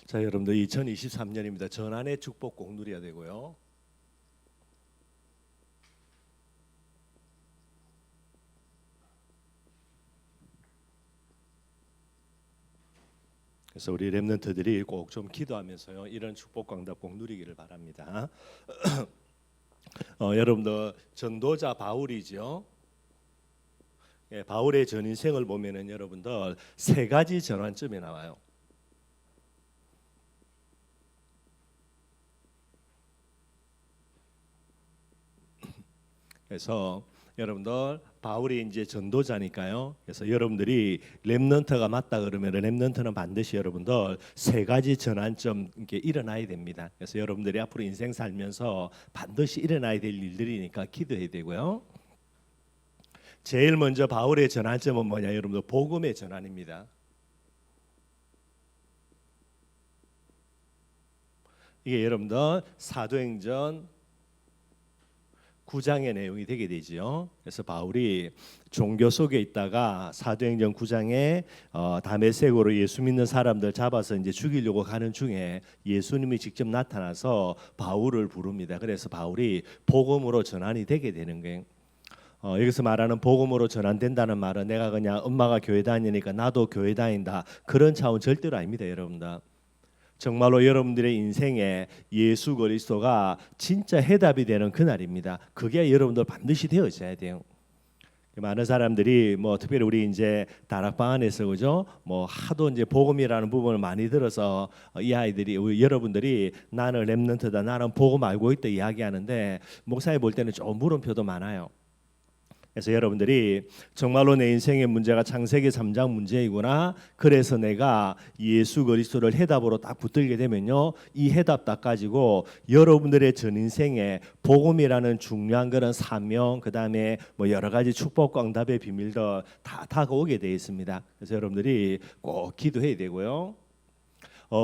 자, 여러분들 2023년입니다. 전환의 축복 꼭 누려야 되고요. 그래서 우리 렘넌트들이 꼭 좀 기도하면서요, 이런 축복 광답 꼭 누리기를 바랍니다. 여러분들 전도자 바울이죠. 예, 바울의 전 인생을 보면은 여러분들 세 가지 전환점이 나와요. 그래서 여러분들 바울이 이제 전도자니까요. 그래서 여러분들이 렘넌트가 맞다 그러면 렘넌트는 반드시 여러분들 세 가지 전환점 이렇게 일어나야 됩니다. 그래서 여러분들이 앞으로 인생 살면서 반드시 일어나야 될 일들이니까 기도해야 되고요. 제일 먼저 바울의 전환점은 뭐냐, 여러분들 복음의 전환입니다. 이게 여러분들 사도행전 9장의 내용이 되게 되지요. 그래서 바울이 종교 속에 있다가 사도행전 9장에 다메섹으로 예수 믿는 사람들 잡아서 이제 죽이려고 가는 중에 예수님이 직접 나타나서 바울을 부릅니다. 그래서 바울이 복음으로 전환이 되게 되는 거예요. 여기서 말하는 복음으로 전환된다는 말은 내가 그냥 엄마가 교회 다니니까 나도 교회 다닌다, 그런 차원 절대로 아닙니다, 여러분들. 정말로 여러분들의 인생에 예수 그리스도가 진짜 해답이 되는 그날입니다. 그게 여러분들 반드시 되어져야 돼요. 많은 사람들이 특별히 우리 이제 다락방 안에서 그죠? 하도 이제 복음이라는 부분을 많이 들어서 이 아이들이 여러분들이 나는 렘넌트다, 나는 복음 알고 있다 이야기하는데 목사님 볼 때는 좀 물음표도 많아요. 그래서 여러분들이 정말로 내 인생의 문제가 창세기 3장 문제이구나, 그래서 내가 예수 그리스도를 해답으로 딱 붙들게 되면요, 이 해답 딱 가지고 여러분들의 전 인생에 복음이라는 중요한 그런 사명, 그 다음에 여러 가지 축복 광답의 비밀들 다 다가오게 되어 있습니다. 그래서 여러분들이 꼭 기도해야 되고요.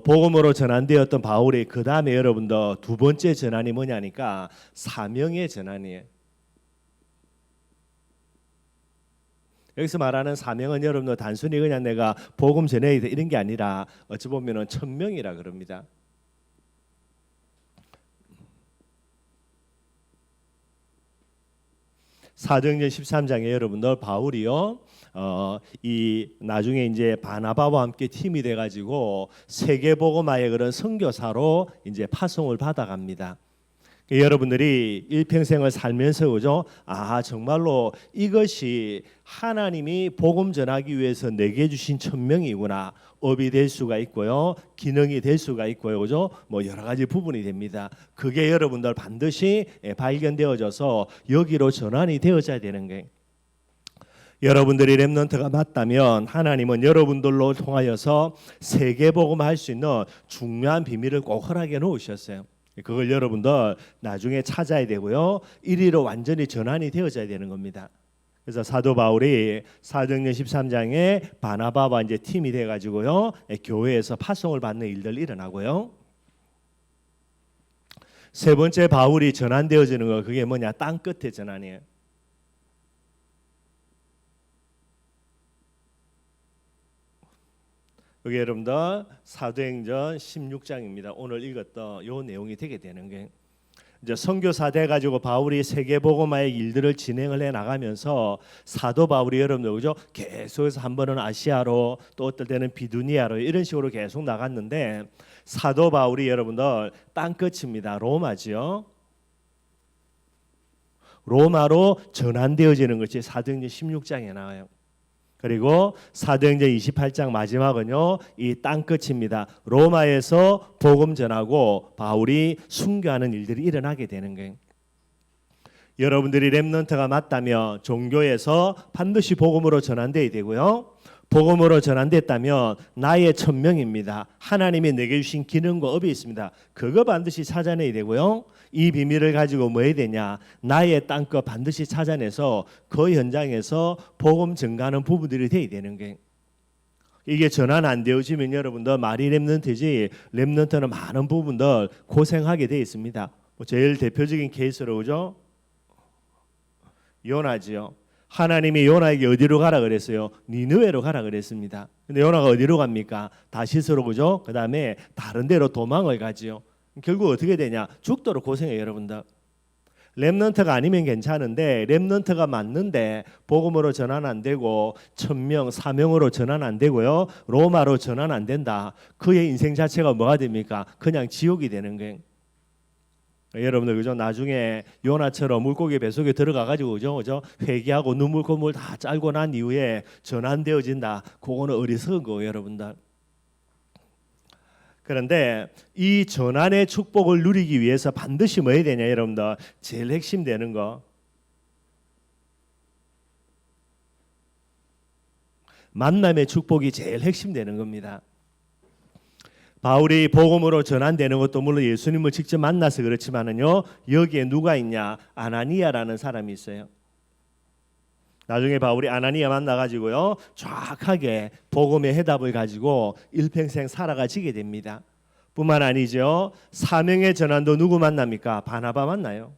복음으로 전환되었던 바울이 그 다음에 여러분들 두 번째 전환이 뭐냐니까 사명의 전환이에요. 여기서 말하는 사명은 여러분들 단순히 그냥 내가 복음 전해야 돼 이런 게 아니라 어찌 보면은 천명이라 그럽니다. 사도행전 13장에 여러분들 바울이요, 이 나중에 이제 바나바와 함께 팀이 돼가지고 세계복음화의 그런 선교사로 이제 파송을 받아갑니다. 여러분들이 일평생을 살면서 그죠? 정말로 이것이 하나님이 복음 전하기 위해서 내게 주신 천명이구나. 업이 될 수가 있고요, 기능이 될 수가 있고요, 그죠? 여러 가지 부분이 됩니다. 그게 여러분들 반드시 발견되어져서 여기로 전환이 되어져야 되는 거예요. 여러분들이 렘넌트가 맞다면 하나님은 여러분들로 통하여서 세계복음할 수 있는 중요한 비밀을 꼭 허락해 놓으셨어요. 그걸 여러분들 나중에 찾아야 되고요, 이리로 완전히 전환이 되어져야 되는 겁니다. 그래서 사도 바울이 사도행전 13장에 바나바와 이제 팀이 돼 가지고요, 교회에서 파송을 받는 일들 일어나고요. 세 번째 바울이 전환되어지는 거, 그게 뭐냐, 땅 끝의 전환이에요. 여기 여러분들 사도행전 16장입니다. 오늘 읽었던 요 내용이 되게 되는 게, 이제 선교사 돼 가지고 바울이 세계복음화의 일들을 진행을 해 나가면서 사도 바울이 여러분들 그죠? 계속해서 한 번은 아시아로, 또 어떨 때는 비두니아로, 이런 식으로 계속 나갔는데 사도 바울이 여러분들 땅 끝입니다. 로마지요. 로마로 전환되어지는 것이 사도행전 16장에 나와요. 그리고 사도행전 28장 마지막은요, 이 땅 끝입니다. 로마에서 복음 전하고 바울이 순교하는 일들이 일어나게 되는 거예요. 여러분들이 렘넌트가 맞다면 종교에서 반드시 복음으로 전환돼야 되고요, 복음으로 전환됐다면 나의 천명입니다. 하나님이 내게 주신 기능과 업이 있습니다. 그거 반드시 찾아내야 되고요, 이 비밀을 가지고 뭐 해야 되냐, 나의 땅끝 반드시 찾아내서 그 현장에서 복음 증가하는 부분들이 돼야 되는 게, 이게 전환 안 되어지면 여러분들 말이 렘넌트지, 렘넌트는 많은 부분들 고생하게 돼 있습니다. 제일 대표적인 케이스로 그죠? 요나지요. 하나님이 요나에게 어디로 가라 그랬어요? 니느웨로 가라 그랬습니다. 근데 요나가 어디로 갑니까? 다시스로, 그죠? 그 다음에 다른 데로 도망을 가지요. 결국 어떻게 되냐? 죽도록 고생해요, 여러분들. 렘넌트가 아니면 괜찮은데 렘넌트가 맞는데 복음으로 전환 안 되고 천명 사명으로 전환 안 되고요, 로마로 전환 안 된다. 그의 인생 자체가 뭐가 됩니까? 그냥 지옥이 되는 거예요. 여러분들, 그죠? 나중에 요나처럼 물고기 뱃속에 들어가 가지고, 그죠? 회개하고 눈물 콧물 다 짤고 난 이후에 전환되어진다. 그거는 어리석은 거예요, 여러분들. 그런데 이 전환의 축복을 누리기 위해서 반드시 뭐 해야 되냐, 여러분들? 제일 핵심 되는 거, 만남의 축복이 제일 핵심 되는 겁니다. 바울이 복음으로 전환되는 것도 물론 예수님을 직접 만나서 그렇지만은요, 여기에 누가 있냐? 아나니아라는 사람이 있어요. 나중에 바울이 아나니아 만나가지고요, 정확하게 복음의 해답을 가지고 일평생 살아가지게 됩니다. 뿐만 아니죠, 사명의 전환도 누구 만납니까? 바나바 만나요.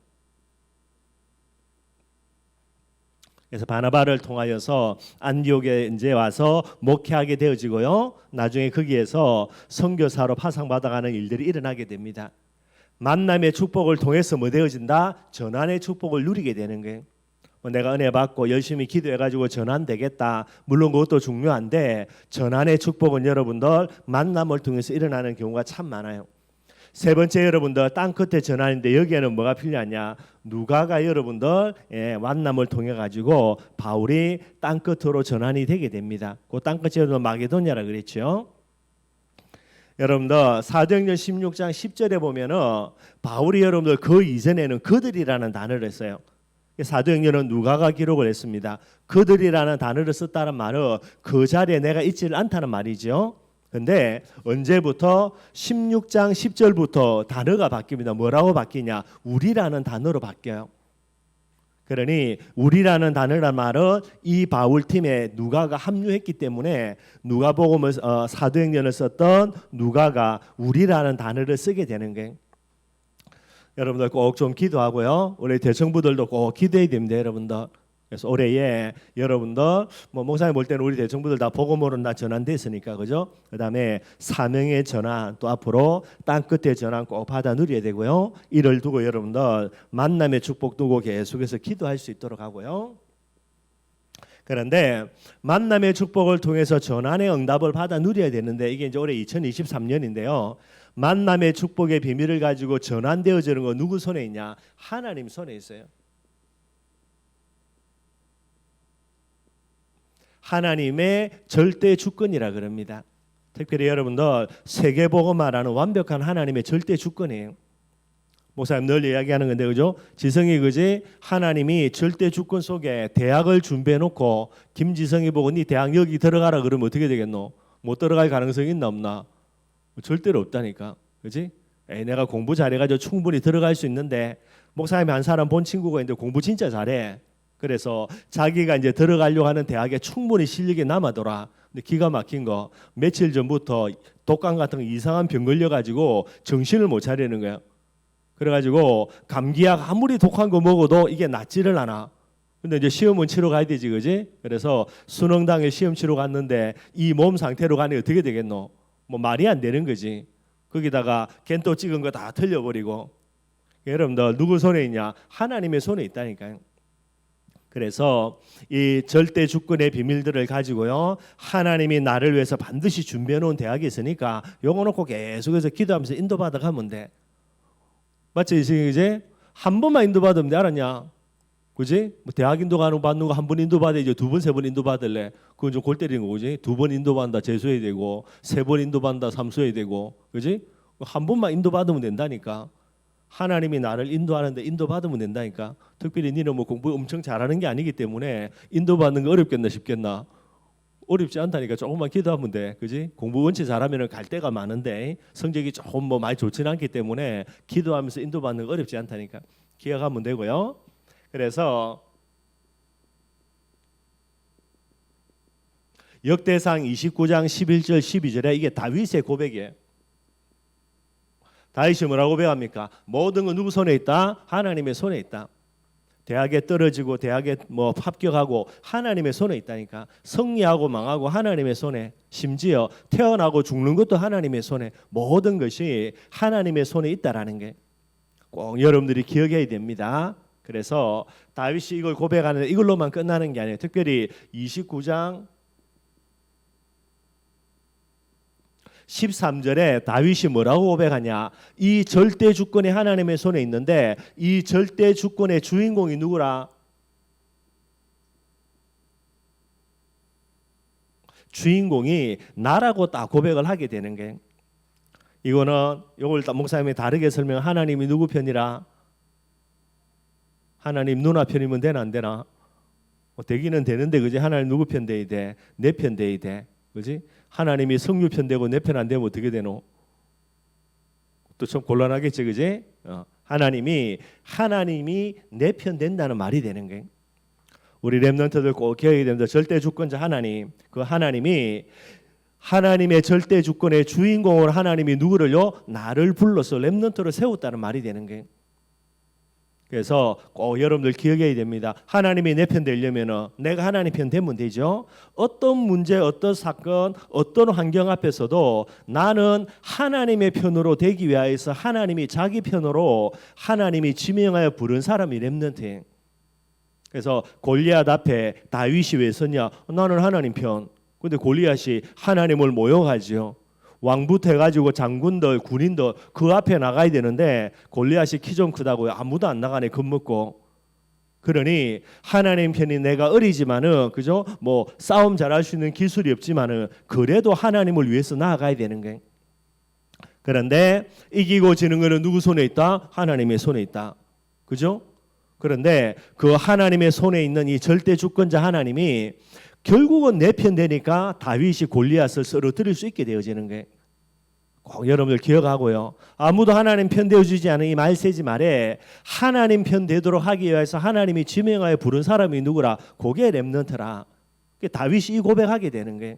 그래서 바나바를 통하여서 안디옥에 이제 와서 목회하게 되어지고요, 나중에 거기에서 선교사로 파송받아가는 일들이 일어나게 됩니다. 만남의 축복을 통해서 뭐 되어진다? 전환의 축복을 누리게 되는 거예요. 내가 은혜 받고 열심히 기도해가지고 전환되겠다. 물론 그것도 중요한데 전환의 축복은 여러분들 만남을 통해서 일어나는 경우가 참 많아요. 세 번째, 여러분들 땅 끝에 전환인데 여기에는 뭐가 필요하냐? 누가가 여러분들 만남을 통해 가지고 바울이 땅 끝으로 전환이 되게 됩니다. 그 땅 끝이 마게도냐라 그랬죠. 여러분들 사도행전 16장 10절에 보면은 바울이 여러분들 그 이전에는 그들이라는 단어를 했어요. 사도행전은 누가가 기록을 했습니다. 그들이라는 단어를 썼다는 말은 그 자리에 내가 있지를 않다는 말이죠. 근데 언제부터? 16장 10절부터 단어가 바뀝니다. 뭐라고 바뀌냐? 우리라는 단어로 바뀌어요. 그러니 우리라는 단어란 말은 이 바울 팀에 누가가 합류했기 때문에 누가복음을 사도행전을 썼던 누가가 우리라는 단어를 쓰게 되는 거예요. 여러분들 꼭 좀 기도하고요, 우리 대청부들도 꼭 기도해야 됩니다, 여러분들. 그래서 올해에 여러분들 목사님 볼 때는 우리 대청부들 다 복음으로 다 전환됐으니까, 그죠? 그다음에 사명의 전환, 또 앞으로 땅 끝의 전환 꼭 받아 누려야 되고요. 이를 두고 여러분들 만남의 축복 두고 계속해서 기도할 수 있도록 하고요. 그런데 만남의 축복을 통해서 전환의 응답을 받아 누려야 되는데, 이게 이제 올해 2023년인데요. 만남의 축복의 비밀을 가지고 전환되어지는 거 누구 손에 있냐? 하나님 손에 있어요. 하나님의 절대 주권이라 그럽니다. 특별히 여러분들 세계복음화라는 완벽한 하나님의 절대 주권이에요. 목사님 늘 이야기하는 건데, 그죠? 지성이, 그지? 하나님이 절대 주권 속에 대학을 준비해 놓고 김지성이 보고 네 대학 여기 들어가라 그러면 어떻게 되겠노? 못 들어갈 가능성이 있나 없나? 절대로 없다니까, 그지? 내가 공부 잘해가지고 충분히 들어갈 수 있는데, 목사님이 한 사람 본 친구가 있는데 공부 진짜 잘해. 그래서 자기가 이제 들어가려고 하는 대학에 충분히 실력이 남아더라. 근데 기가 막힌 거, 며칠 전부터 독감 같은 거 이상한 병 걸려가지고 정신을 못 차리는 거야. 그래가지고 감기약 아무리 독한 거 먹어도 이게 낫지를 않아. 근데 이제 시험은 치러 가야 되지, 그지? 그래서 수능당일 시험 치러 갔는데 이 몸 상태로 가니 어떻게 되겠노? 뭐 말이 안 되는 거지. 거기다가 겐또 찍은 거 다 틀려버리고. 여러분들 누구 손에 있냐? 하나님의 손에 있다니까요. 그래서 이 절대 주권의 비밀들을 가지고요, 하나님이 나를 위해서 반드시 준비해 놓은 대학이 있으니까 요거 놓고 계속해서 기도하면서 인도받아 가면 돼. 맞지? 이제 한 번만 인도받으면 돼. 알았냐? 그지? 뭐 대학 인도 받는 거 한 번 인도받아, 이제 두 번, 세 번 인도받을래? 그건 좀 골 때리는 거지. 두 번 인도받는다 재수해야 되고, 세 번 인도받는다 삼수해야 되고, 그지? 한 번만 인도받으면 된다니까. 하나님이 나를 인도하는데 인도받으면 된다니까. 특별히 니는 뭐 공부 엄청 잘하는 게 아니기 때문에 인도받는 거 어렵겠나 싶겠나? 어렵지 않다니까. 조금만 기도하면 돼, 그지? 공부 원체 잘하면 갈 데가 많은데 성적이 조금 뭐 많이 좋지는 않기 때문에 기도하면서 인도받는 거 어렵지 않다니까. 기억하면 되고요. 그래서 역대상 29장 11절 12절에 이게 다윗의 고백이에요. 다윗이 뭐라고 고백합니까? 모든 건 누구 손에 있다? 하나님의 손에 있다. 대학에 떨어지고 대학에 뭐 합격하고 하나님의 손에 있다니까. 승리하고 망하고 하나님의 손에, 심지어 태어나고 죽는 것도 하나님의 손에, 모든 것이 하나님의 손에 있다라는 게 꼭 여러분들이 기억해야 됩니다. 그래서 다윗이 이걸 고백하는데 이걸로만 끝나는 게 아니에요. 특별히 29장 13절에 다윗이 뭐라고 고백하냐? 이 절대 주권이 하나님의 손에 있는데 이 절대 주권의 주인공이 누구라? 주인공이 나라고 딱 고백을 하게 되는 게, 이거는 이걸 목사님이 다르게 설명. 하나님이 누구 편이라? 하나님 누나 편이면 되나 안 되나? 되기는 되는데 그지? 하나님 누구 편 돼야 돼? 내 편 돼야 돼, 그지? 하나님이 성유 편 되고 내 편 안 되면 어떻게 되노? 또 좀 곤란하겠지, 그지? 하나님이 내 편 된다는 말이 되는 게, 우리 렘넌트들 꼭 기억해야 됩니다. 절대 주권자 하나님, 그 하나님이 하나님의 절대 주권의 주인공을 하나님이 누구를요? 나를 불러서 렘넌트를 세웠다는 말이 되는 게, 그래서 꼭 여러분들 기억해야 됩니다. 하나님이 내 편 되려면 내가 하나님 편 되면 되죠. 어떤 문제, 어떤 사건, 어떤 환경 앞에서도 나는 하나님의 편으로 되기 위하여서 하나님이 자기 편으로 하나님이 지명하여 부른 사람이 렘넌트예요. 그래서 골리앗 앞에 다윗이 왜 섰냐? 나는 하나님 편. 근데 골리앗이 하나님을 모욕하지요. 왕부터 해가지고 장군들, 군인들 그 앞에 나가야 되는데 골리앗이 키 좀 크다고 아무도 안 나가네, 겁먹고. 그러니 하나님 편이, 내가 어리지만은 그죠? 뭐 싸움 잘할 수 있는 기술이 없지만은 그래도 하나님을 위해서 나아가야 되는 거예요. 그런데 이기고 지는 거는 누구 손에 있다? 하나님의 손에 있다, 그죠? 그런데 그 하나님의 손에 있는 이 절대 주권자 하나님이 결국은 내 편 되니까 다윗이 골리앗을 쓰러뜨릴 수 있게 되어지는 거예요. 꼭 여러분들 기억하고요. 아무도 하나님 편 되어주지 않은 이 말세지 말에 하나님 편 되도록 하기 위해서 하나님이 지명하여 부른 사람이 누구라? 그게 렘넌트라. 다윗이 이 고백하게 되는 거예요.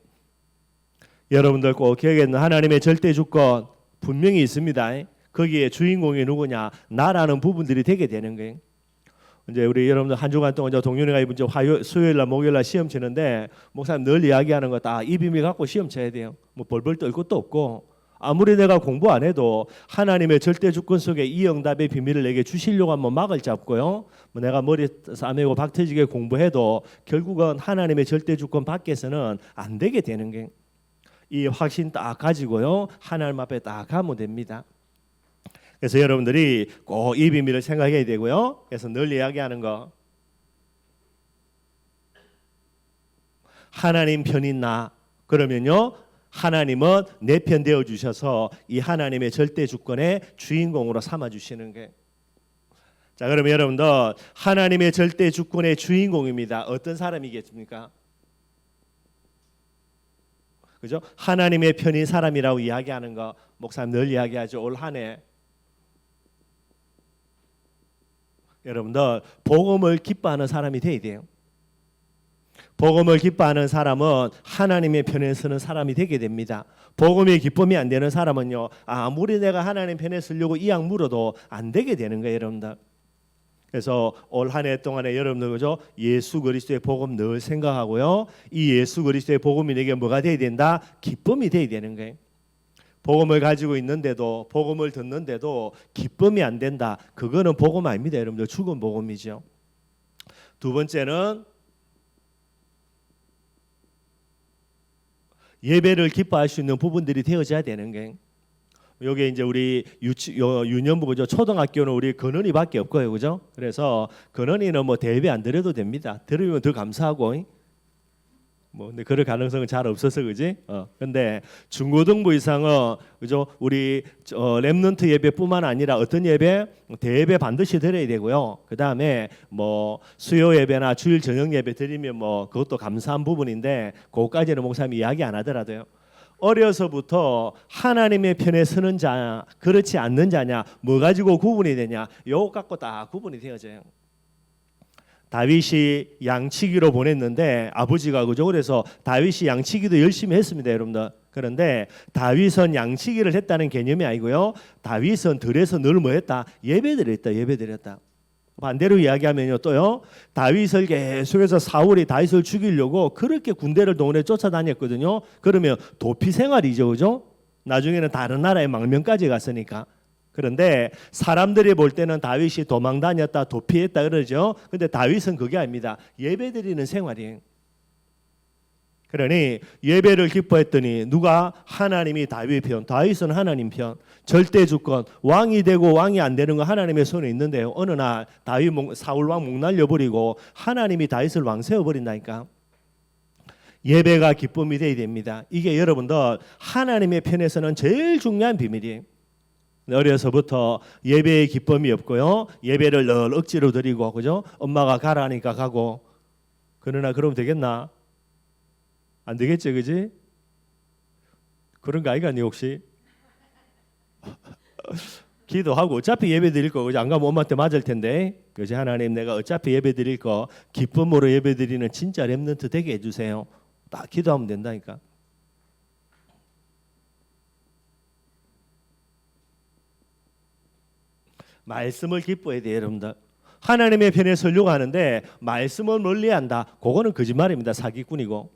여러분들 꼭 기억했는 하나님의 절대 주권 분명히 있습니다. 거기에 주인공이 누구냐? 나라는 부분들이 되게 되는 거예요. 이제 우리 여러분들 한 주간 동안 동윤회가 이번 주 수요일 날 목요일 날 시험 치는데 목사님 늘 이야기하는 거 다 이 비밀 갖고 시험 쳐야 돼요. 뭐 벌벌 떨 것도 없고, 아무리 내가 공부 안 해도 하나님의 절대 주권 속에 이 응답의 비밀을 내게 주시려고 하면 막을 잡고요. 뭐 내가 머리 싸매고 박터지게 공부해도 결국은 하나님의 절대 주권 밖에서는 안 되게 되는 게, 이 확신 딱 가지고요 하나님 앞에 딱 가면 됩니다. 그래서 여러분들이 꼭 이 비밀을 생각해야 되고요. 그래서 늘 이야기하는 거, 하나님 편인 나, 그러면요 하나님은 내 편 되어 주셔서 이 하나님의 절대 주권의 주인공으로 삼아 주시는 게. 자, 그러면 여러분들 하나님의 절대 주권의 주인공입니다. 어떤 사람이겠습니까? 그죠? 하나님의 편인 사람이라고 이야기하는 거 목사님 늘 이야기하죠. 올 한 해 여러분들 복음을 기뻐하는 사람이 돼야 돼요. 복음을 기뻐하는 사람은 하나님의 편에 서는 사람이 되게 됩니다. 복음의 기쁨이 안 되는 사람은요, 아무리 내가 하나님 편에 서려고 이악 물어도 안 되게 되는 거예요, 여러분들. 그래서 올 한 해 동안에 여러분들 그죠? 예수 그리스도의 복음 늘 생각하고요. 이 예수 그리스도의 복음이 내게 뭐가 돼야 된다? 기쁨이 돼야 되는 거예요. 복음을 가지고 있는데도, 복음을 듣는데도 기쁨이 안 된다. 그거는 복음 아닙니다, 여러분들. 죽은 복음이죠. 두 번째는 예배를 기뻐할 수 있는 부분들이 되어져야 되는 게, 여기 이제 우리 유년부 그죠? 초등학교는 우리 근원이밖에 없고요, 그죠? 그래서 근원이는 뭐 대예배 안 드려도 됩니다. 들으면 더 감사하고. 뭐 근데 그럴 가능성은 잘 없어서 그지? 근데 중고등부 이상은 그죠? 우리 렘넌트 예배뿐만 아니라 어떤 예배? 대예배 반드시 드려야 되고요. 그다음에 뭐 수요 예배나 주일 저녁 예배 드리면 뭐 그것도 감사한 부분인데 그것까지는 목사님이 이야기 안 하더라도요. 어려서부터 하나님의 편에 서는 자, 그렇지 않는 자냐, 뭐 가지고 구분이 되냐, 요거 갖고 다 구분이 되어져요. 다윗이 양치기로 보냈는데 아버지가 그죠? 그래서 다윗이 양치기도 열심히 했습니다, 여러분들. 그런데 다윗은 양치기를 했다는 개념이 아니고요. 다윗은 들에서 늘 뭐했다? 예배드렸다, 예배드렸다. 반대로 이야기하면요 또요 다윗을 계속해서 사울이 다윗을 죽이려고 그렇게 군대를 동원해 쫓아다녔거든요. 그러면 도피 생활이죠, 그죠? 나중에는 다른 나라의 망명까지 갔으니까. 그런데 사람들이 볼 때는 다윗이 도망 다녔다, 도피했다 그러죠. 근데 다윗은 그게 아닙니다. 예배드리는 생활이에요. 그러니 예배를 기뻐했더니 누가? 하나님이 다윗 편, 다윗은 하나님 편. 절대 주권, 왕이 되고 왕이 안 되는 건 하나님의 손에 있는데요. 어느 날 다윗 사울 왕 목 날려버리고 하나님이 다윗을 왕 세워버린다니까. 예배가 기쁨이 되어야 됩니다. 이게 여러분들 하나님의 편에서는 제일 중요한 비밀이에요. 어려서부터 예배의 기쁨이 없고요. 예배를 늘 억지로 드리고, 그죠? 엄마가 가라니까 가고. 그러나 그러면 되겠나? 안 되겠지, 그지? 그런 거 아이가 니 혹시? 기도하고 어차피 예배 드릴 거, 그지? 안 가면 엄마한테 맞을 텐데, 그지? 하나님 내가 어차피 예배 드릴 거 기쁨으로 예배 드리는 진짜 렘넌트 되게 해주세요. 딱 기도하면 된다니까. 말씀을 기뻐해야 돼요, 여러분들. 하나님의 편에 서려고 하는데 말씀을 멀리한다. 그거는 거짓말입니다. 사기꾼이고.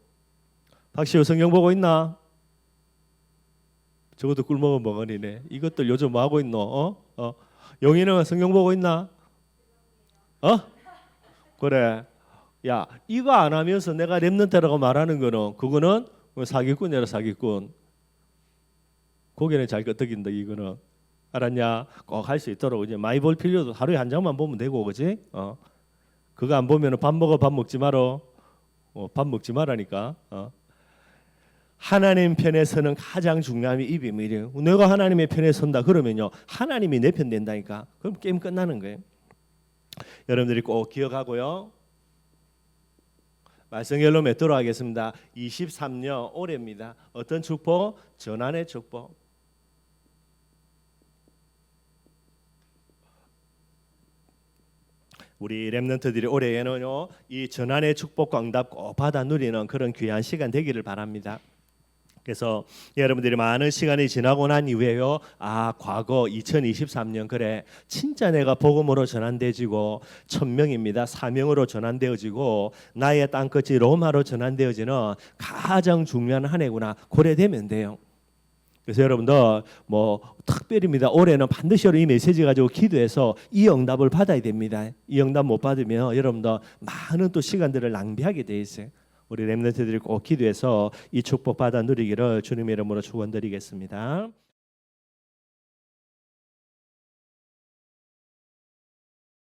박시호 성경 보고 있나? 적어도 꿀먹은 멍어리네. 이것들 요즘 뭐 하고 있노? 영희는 성경 보고 있나? 그래. 야, 이거 안 하면서 내가 렘넌트라고 말하는 거는 그거는 사기꾼이라 사기꾼. 고개는 잘 끄덕인다 이거는. 알았냐? 꼭 할 수 있도록 이제 많이 볼 필요도 하루에 한 장만 보면 되고, 그지? 그거 안 보면은 밥 먹어, 밥 먹지 말어. 밥 먹지 말라니까. 하나님 편에 서는 가장 중요한 이 비밀이에요. 내가 하나님의 편에 선다 그러면요 하나님이 내 편 된다니까. 그럼 게임 끝나는 거예요. 여러분들이 꼭 기억하고요. 말씀 결론 맺도록 하겠습니다. 23년 올해입니다. 어떤 축복? 전환의 축복. 우리 렘넌트들이 올해에는요 이 전환의 축복과 응답 꼭 받아 누리는 그런 귀한 시간 되기를 바랍니다. 그래서 여러분들이 많은 시간이 지나고 난 이후에요 과거 2023년 그래 진짜 내가 복음으로 전환되어지고 천명입니다. 사명으로 전환되어지고 나의 땅끝이 로마로 전환되어지는 가장 중요한 한 해구나 고려되면 돼요. 그래서 여러분들 뭐 특별입니다. 올해는 반드시 이 메시지 가지고 기도해서 이 응답을 받아야 됩니다. 이 응답 못 받으면 여러분들 많은 또 시간들을 낭비하게 돼 있어요. 우리 렘넌트들이 꼭 기도해서 이 축복 받아 누리기를 주님의 이름으로 축원드리겠습니다.